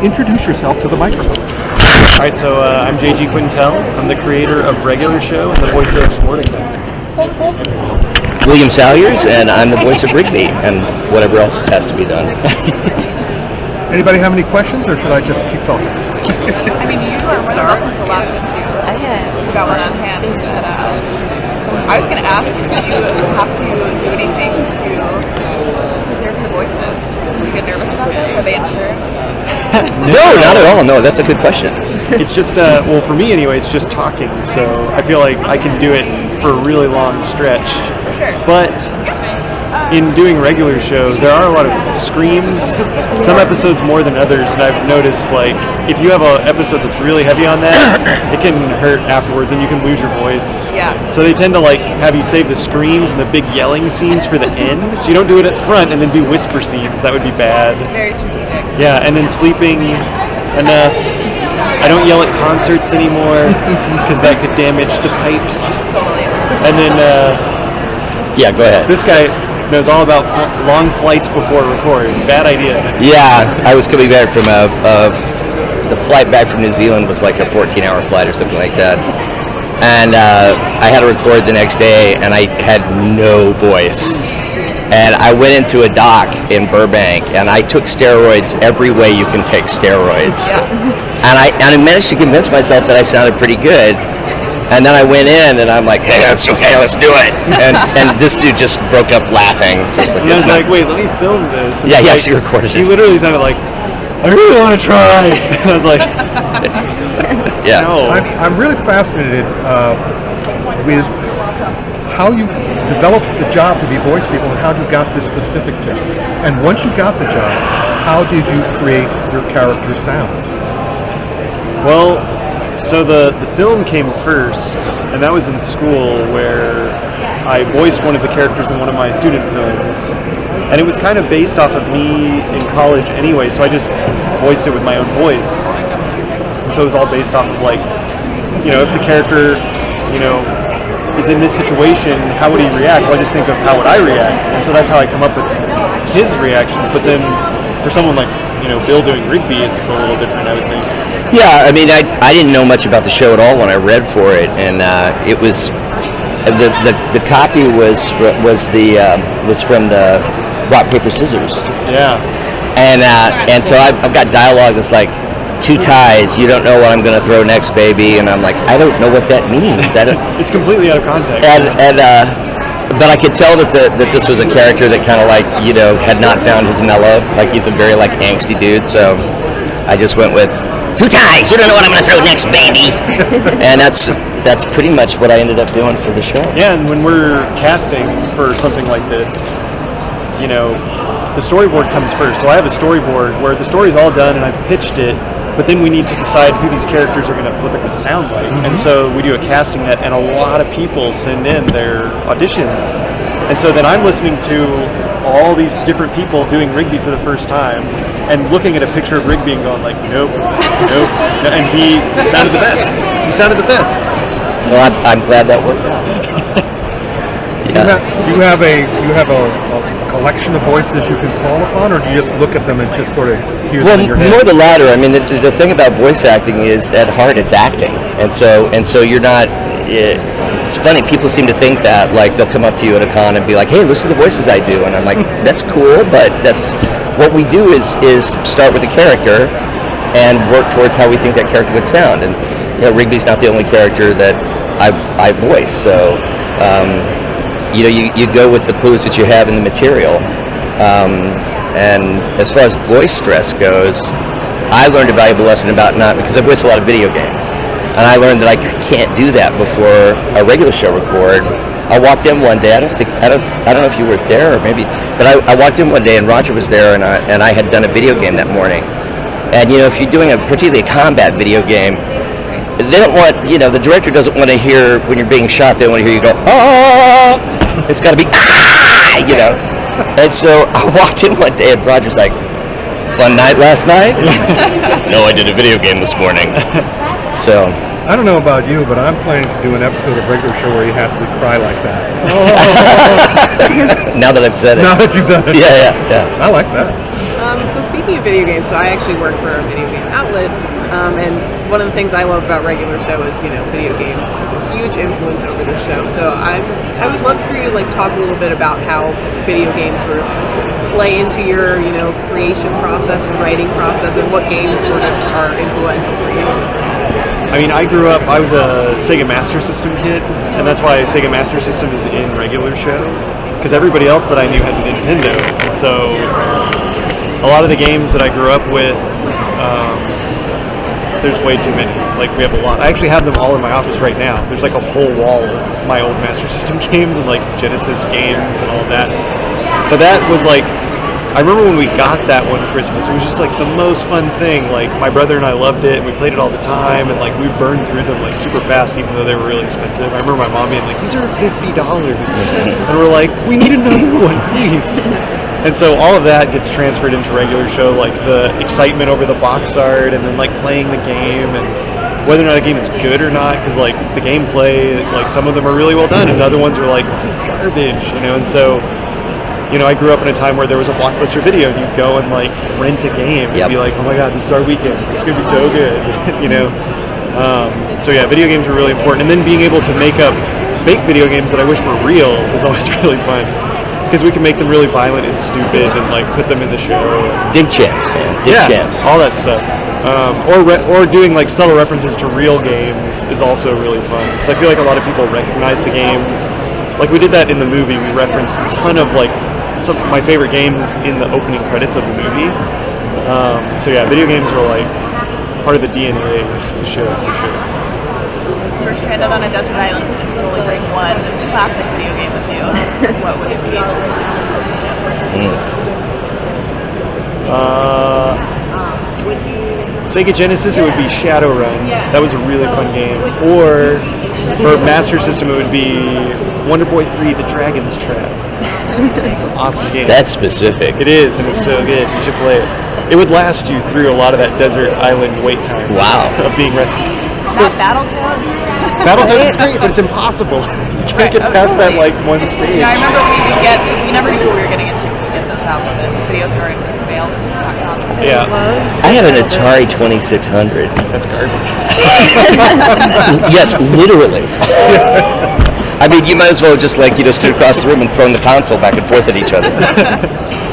introduce yourself to the microphone. All right, so I'm JG Quintel. I'm the creator of Regular Show and the voice of Mordecai. William Salyers, and I'm the voice of Rigby and whatever else has to be done. Anybody have any questions, or should I just keep talking? I mean, you are one of to lap into. I forgot one on hand. I was going to ask if you have to do anything to preserve your voices. Do you get nervous about this? Are they insured? No, not at all. No, that's a good question. It's just, well, for me anyway, it's just talking. So I feel like I can do it for a really long stretch. For sure. But in doing Regular Show, there are a lot of screams, some episodes more than others, and I've noticed, like, if you have an episode that's really heavy on that, it can hurt afterwards and you can lose your voice. Yeah. So they tend to, like, have you save the screams and the big yelling scenes for the end, so you don't do it at the front and then do whisper scenes. That would be bad. Very strategic. Yeah, and then sleeping enough. I don't yell at concerts anymore because that could damage the pipes. Totally. And then Yeah, go ahead. this guy knows all about long flights before recording. Bad idea. Yeah, I was coming back from the flight back from New Zealand was like a 14-hour flight or something like that. And I had to record the next day, and I had no voice. And I went into a dock in Burbank, and I took steroids every way you can take steroids. Yeah. And I managed to convince myself that I sounded pretty good. And then I went in, and I'm like, hey, that's okay, let's do it. And this dude just broke up laughing. Just like, And I was like, wait, let me film this. And yeah, it's he like, actually recorded He it. literally sounded like, I really want to try. I was like, Yeah. no. I'm really fascinated with how you developed the job to be voice people and how you got this specific job. And once you got the job, how did you create your character sound? Well, so the film came first, and that was in school where I voiced one of the characters in one of my student films. And it was kind of based off of me in college anyway, so I just voiced it with my own voice. And so it was all based off of, like, you know, if the character, you know, is in this situation, how would he react? Well, I just think of how would I react. And so that's how I come up with his reactions. But then for someone like, you know, Bill doing Rigby, it's a little different, I would think. Yeah, I mean, I didn't know much about the show at all when I read for it, and it was the copy was from the rock paper scissors. Yeah. And so I've got dialogue that's like, two ties, you don't know what I'm going to throw next, baby, and I'm like, I don't know what that means. I don't. It's completely out of context. But I could tell that this was a character that kind of like, you know, had not found his mellow. Like, he's a very like angsty dude. So I just went with two ties. You don't know what I'm going to throw next, baby. And that's pretty much what I ended up doing for the show. Yeah, and when we're casting for something like this, you know, the storyboard comes first. So I have a storyboard where the story's all done and I've pitched it, but then we need to decide who these characters are what they're going to sound like. And so we do a casting net, and a lot of people send in their auditions. And so then I'm listening to all these different people doing Rigby for the first time and looking at a picture of Rigby and going like, nope, nope. And he sounded the best. He sounded the best. Well, I'm glad that worked out. Yeah. You have a collection of voices you can call upon, or do you just look at them and just sort of hear them in your head? More the latter. I mean, the thing about voice acting is, at heart, it's acting, and so you're not. It's funny. People seem to think that, like, they'll come up to you at a con and be like, "Hey, listen to the voices I do," and I'm like, "That's cool, but that's what we do is start with the character and work towards how we think that character would sound." And you know, Rigby's not the only character that I voice, so. You know, you go with the clues that you have in the material. And as far as voice stress goes, I learned a valuable lesson about not, because I voice a lot of video games, and I learned that I can't do that before a regular show record. I walked in one day. I don't know if you were there or maybe, but I walked in one day and Roger was there, and I had done a video game that morning. And you know, if you're doing particularly a combat video game, they don't want, you know, the director doesn't want to hear when you're being shot. They want to hear you go, ah. It's got to be, ah, you know. And so I walked in one day and Roger's like, fun night last night? No, I did a video game this morning. So. I don't know about you, but I'm planning to do an episode of Regular Show where he has to cry like that. Now that I've said it. Now that you've done it. Yeah. I like that. So speaking of video games, so I actually work for a video game outlet, and one of the things I love about regular show is, video games. It's a huge influence over this show. So I would love for you to talk a little bit about how video games sort of play into your, creation process and writing process, and what games sort of are influential for you. I mean, I was a Sega Master System kid, and that's why Sega Master System is in regular show, because everybody else that I knew had Nintendo, and so a lot of the games that I grew up with, there's way too many. Like, we have a lot. I actually have them all in my office right now. There's like a whole wall of my old Master System games and like Genesis games and all of that. But that was like, I remember when we got that one Christmas, it was just like the most fun thing. Like, my brother and I loved it, and we played it all the time, and like we burned through them like super fast, even though they were really expensive. I remember my mom being like, "These are $50," and we're like, "We need another one, please." And so all of that gets transferred into regular show, like the excitement over the box art, and then like playing the game, and whether or not a game is good or not, because like the gameplay, like some of them are really well done, and other ones are like, this is garbage, And so, I grew up in a time where there was a Blockbuster Video, and you'd go and like rent a game and be like, oh my god, this is our weekend, this is gonna be so good, So yeah, video games were really important, and then being able to make up fake video games that I wish were real was always really fun. Because we can make them really violent and stupid and like put them in the show. Dig champs, man. Dig champs. All that stuff. Or doing like subtle references to real games is also really fun. So I feel like a lot of people recognize the games. Like we did that in the movie. We referenced a ton of like some of my favorite games in the opening credits of the movie. So yeah, video games were like part of the DNA of the show for sure. If you were stranded on a desert island and could only bring one classic video game with you, what would it be? Sega Genesis, it would be Shadowrun. That was a really fun game. Or for Master System, it would be Wonder Boy 3: The Dragon's Trap. Awesome game. That's specific. It is, and it's so good. You should play it. It would last you through a lot of that desert island wait time. Wow. Of being rescued. Not Battletoads? Battletoads is great, but it's impossible. You can't get past that like one stage. I remember we never knew what we were getting into to get those out of it. Video store and just failed. Yeah. I have an Atari 2600. That's garbage. Yes, literally. I mean, you might as well just stood across the room and thrown the console back and forth at each other.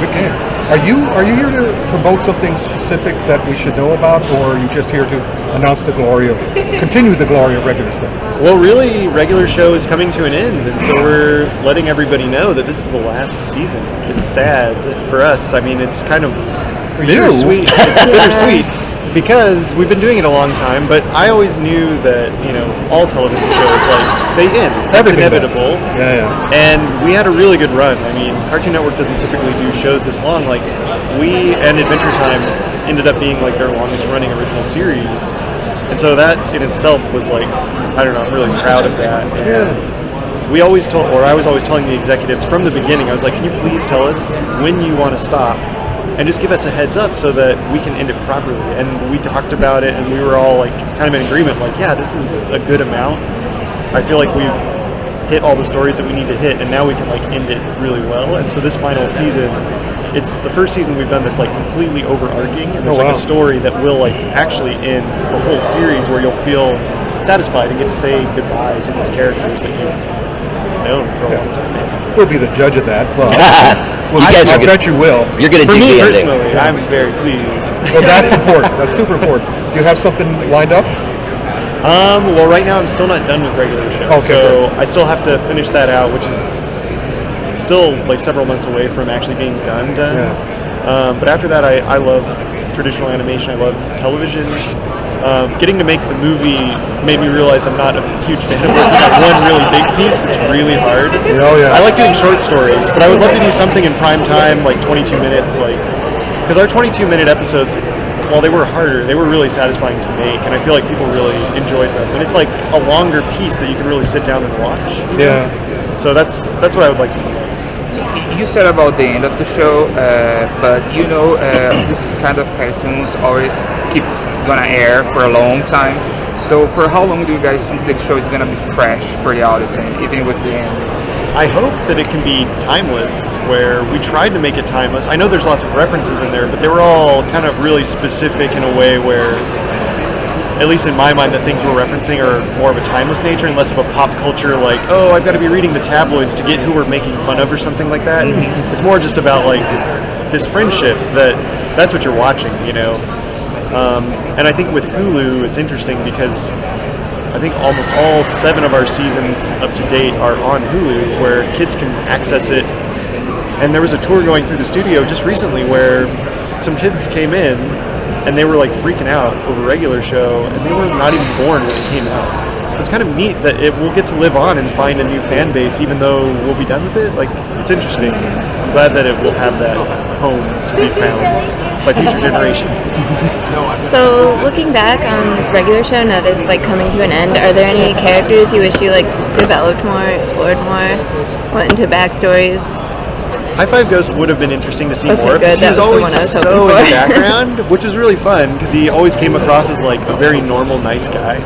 Good game. Are you here to promote something specific that we should know about, or are you just here to continue the glory of regular stuff? Well, really, regular show is coming to an end, and so we're letting everybody know that this is the last season. It's sad for us. I mean, it's kind of bittersweet. It's bittersweet because we've been doing it a long time, but I always knew that, all television shows, they end. That's inevitable. Yeah. And we had a really good run. I mean, Cartoon Network doesn't typically do shows this long. We and Adventure Time ended up being their longest running original series. And so that in itself was I don't know, I'm really proud of that. And I was always telling the executives from the beginning, I was like, can you please tell us when you want to stop? And just give us a heads up so that we can end it properly. And we talked about it, and we were all kind of in agreement, yeah, this is a good amount. I feel like we've hit all the stories that we need to hit, and now we can end it really well. And so this final season, it's the first season we've done that's completely overarching, and there's a story that will actually end the whole series where you'll feel satisfied and get to say goodbye to these characters that you've known for a long time. We'll be the judge of that, but I bet you will. You're going to For dig me the ending. personally, I'm very pleased. Well, that's important. That's super important. Do you have something lined up? Well, right now I'm still not done with regular show, so I still have to finish that out, which is still several months away from actually being done. Yeah. But after that, I love traditional animation. I love television. Getting to make the movie made me realize I'm not a huge fan of working on one really big piece. It's really hard. Oh, yeah. I like doing short stories, but I would love to do something in prime time, 22 minutes, because our 22-minute episodes, while they were harder, they were really satisfying to make, and I feel like people really enjoyed them. And it's a longer piece that you can really sit down and watch. Yeah. So that's what I would like to do next. You said about the end of the show, but this kind of cartoons always keep gonna air for a long time. So for how long do you guys think the show is gonna be fresh for the audience, and even with the end? I hope that it can be timeless, where we tried to make it timeless. I know there's lots of references in there, but they were all kind of really specific in a way where, at least in my mind, the things we're referencing are more of a timeless nature and less of a pop culture, like, oh, I've got to be reading the tabloids to get who we're making fun of or something like that. It's more just about, like, this friendship that's what you're watching, you know. And I think with Hulu, it's interesting because I think almost all 7 of our seasons up to date are on Hulu, where kids can access it. And there was a tour going through the studio just recently where some kids came in and they were like freaking out over a regular show, and they were not even born when it came out. So it's kind of neat that it will get to live on and find a new fan base, even though we'll be done with it. Like, it's interesting. I'm glad that it will have that home to be found by future generations. So, looking back on the regular show, now that it's like coming to an end, are there any characters you wish you like developed more, explored more, went into backstories? High Five Ghost would have been interesting to see Okay, more, because good. he was That was the always one I was so hoping in for. the background, which was really fun because he always came across as like a very normal, nice guy.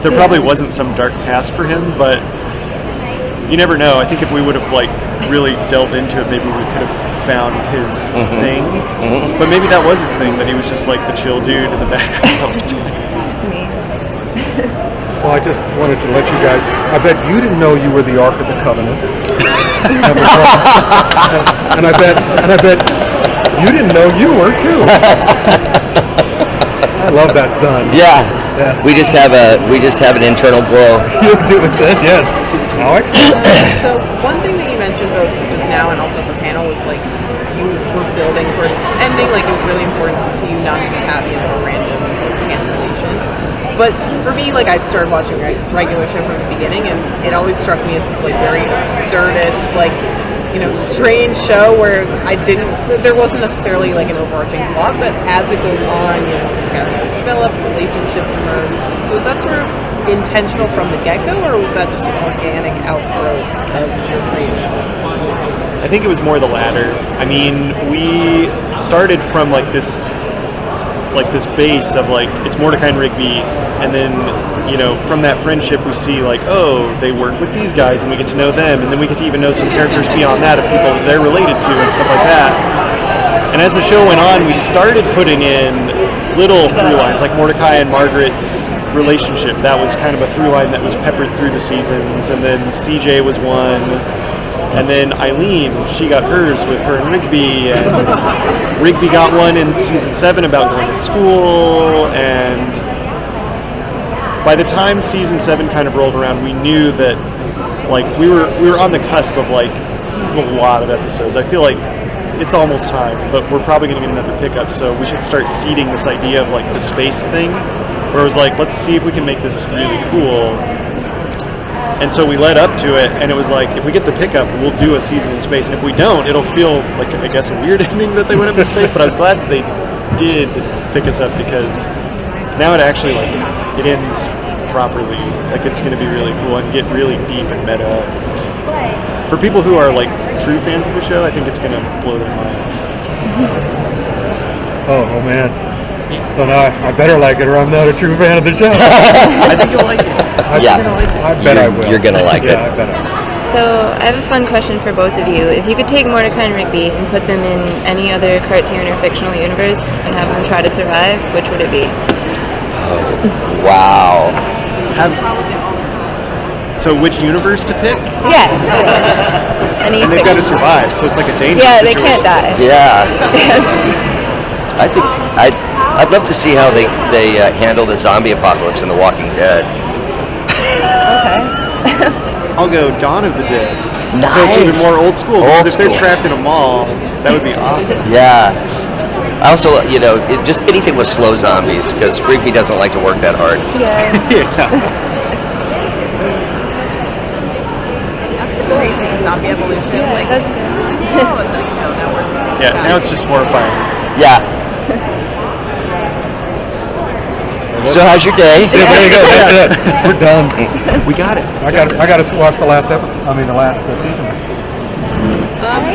There probably wasn't some dark past for him, but you never know. I think if we would have like really delved into it, maybe we could have found his thing. But maybe that was his thing, that he was just like the chill dude in the background all the time. Well, I just wanted to let you guys. I bet you didn't know you were the Ark of the Covenant. and I bet you didn't know you were too. I love that sun. Yeah. We just have an internal glow. You're doing good, yes. Alex? So one thing that you mentioned both just now and also at the panel was like you were building towards this ending. Like it was really important to you not to just have a random cancellation. But for me, like I've started watching regular show from the beginning, and it always struck me as this like very absurdist, like strange show where there wasn't necessarily like an overarching plot, but as it goes on, the characters develop, relationships emerge. So is that sort of intentional from the get-go, or was that just an organic outgrowth of your creative process? I think it was more the latter. I mean, we started from like this base of like it's Mordecai and Rigby, and then from that friendship we see like, oh, they work with these guys and we get to know them, and then we get to even know some characters beyond that of people that they're related to and stuff like that. And as the show went on, we started putting in little through lines, like Mordecai and Margaret's relationship. That was kind of a through line that was peppered through the seasons, and then CJ was one. And then Eileen, she got hers with her and Rigby, and Rigby got one in season 7 about going to school. And by the time season 7 kind of rolled around, we knew that like we were on the cusp of like, this is a lot of episodes. I feel like it's almost time, but we're probably going to get another pickup, so we should start seeding this idea of like the space thing, where it was like, let's see if we can make this really cool. And so we led up to it, and it was like, if we get the pickup, we'll do a season in space. And if we don't, it'll feel like, I guess, a weird ending that they went up in space. But I was glad that they did pick us up, because now it actually, like, it ends properly. Like, it's going to be really cool and get really deep and meta. For people who are, like, true fans of the show, I think it's going to blow their minds. Oh man. So now I better like it, or I'm not a true fan of the show. I think you'll like it. I bet I will. You're gonna like it. I bet I will. So, I have a fun question for both of you. If you could take Mordecai and Rigby and put them in any other cartoon or fictional universe and have them try to survive, which would it be? Wow. So which universe to pick? Yeah. Any And they've got to fiction- survive, so it's like a dangerous Yeah, they situation. can't die. Yeah. I think I'd love to see how they handle the zombie apocalypse in The Walking Dead. I'll go Dawn of the Dead. Nice. So it's even more old school, because if they're school. trapped in a mall, that would be awesome. Yeah. I also, just anything with slow zombies, because Rigby doesn't like to work that hard. Yeah. Yeah. That's crazy. Zombie evolution. Yeah, like, that's good. oh, and now we're Yeah, now it's just horrifying. Yeah. So how's your day? Yeah, there you go. That's it. We're done. We got it. I got to watch the last episode. I mean, the last season.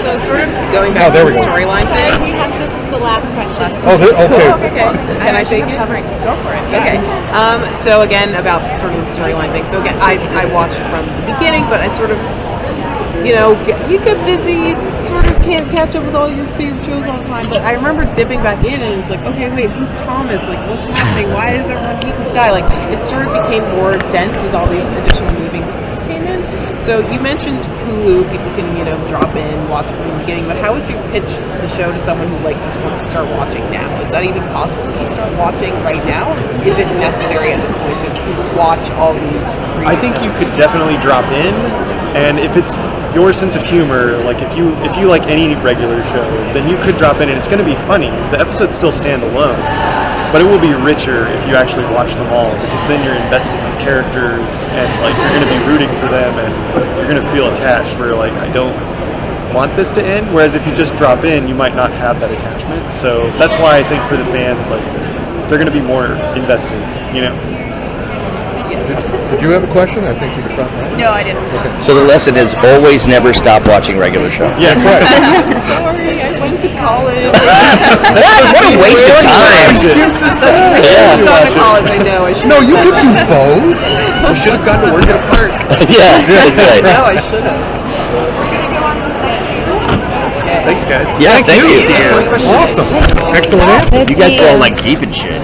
So sort of going Oh, back there to we the go. storyline thing. This is the last question. Oh, okay. Okay. Can I take it? covering. Go for it. Okay. So again, about sort of the storyline thing. So again, I watched from the beginning, but I sort of you get busy, you sort of can't catch up with all your favorite shows all the time. But I remember dipping back in, and it was like, okay, wait, who's Thomas? Like, what's happening? Why does everyone hate this guy? Like, it sort of became more dense as all these additional moving pieces came in. So you mentioned Hulu, people can, drop in, watch from the beginning, but how would you pitch the show to someone who just wants to start watching now? Is that even possible to start watching right now? Or is it necessary at this point to watch all these I think you could definitely drop in, and if it's your sense of humor, like if you like any regular show, then you could drop in and it's going to be funny. The episodes still stand alone, but it will be richer if you actually watch them all, because then you're invested in characters and you're going to be rooting for them and you're going to feel attached where I don't want this to end, whereas if you just drop in you might not have that attachment. So that's why I think for the fans, they're going to be more invested. Did you have a question? I think you could probably. No, I didn't. Okay. So the lesson is always never stop watching regular show. Yeah, That's right. I'm sorry, I went to college. What a waste of time. I've gone to college, I know. I should No, you could do both. you should have gone to work at a park. Yeah, that's right. No, I should have. Thanks, guys. Yeah, thank you. Awesome. Excellent answer. You guys are all deep and shit.